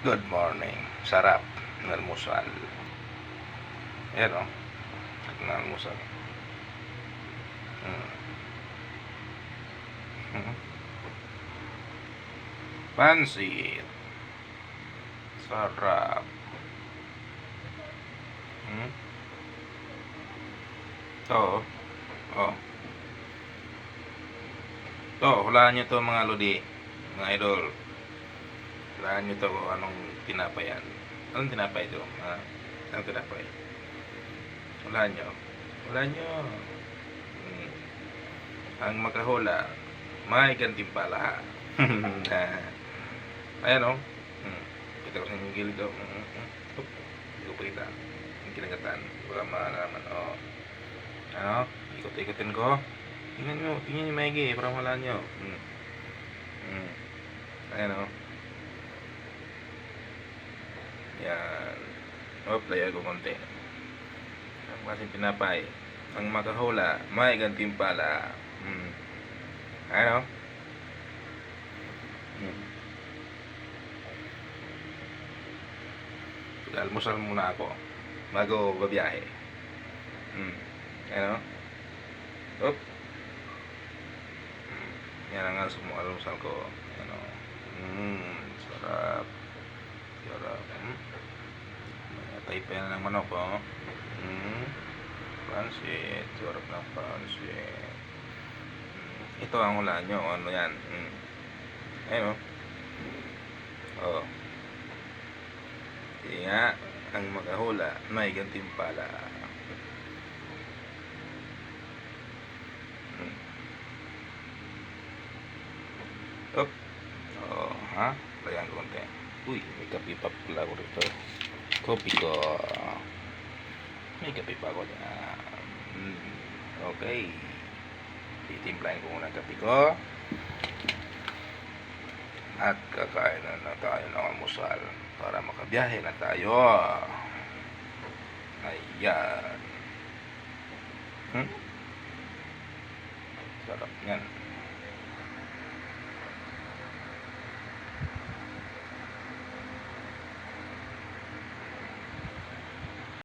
Good morning. Sarap ng almusal. Ayan o. Sarap ng almusal. Pansit. Sarap. Ito. Oh. Ito, hulaan nyo to mga lodi. Mga idol. Hulaan nyo to kung anong tinapay yan. Anong tinapay ito? Anong tinapay? Hulaan nyo. Hulaan nyo. Ang makahula, may gantimpala. Ayan o. Kita ko sa inyong gilid o. Hindi ko pakita. Ang kinagatan. Baka maalaman. Ano? Ikot-ikotin ko. Tingnan nyo maigi para malaan nyo. Ayan o. Yan. Layer ko konti. Ang klaseng tinapay. Ang makahula, may gantimpala. Ayan o. Almusal muna ako bago babiyahe. Ayan o. Oop. Yan ang almusal ko. Ano? Sarap. Sarap. Taypa yan ng manok o. Pansit. Sarap ng pansit. Ito ang hulaan nyo. Ano yan? Ayan o. Hindi nga, ang makahula may gantimpala. Up. Layan ko konti. Uy, may kape pa pala ko rito. Kopi ko. May kape pa ako dyan. Okay. Titimplahin ko muna kape ko. At kakain na tayo ng almusal para makabiyahe na tayo. Ayan. Sarap yan.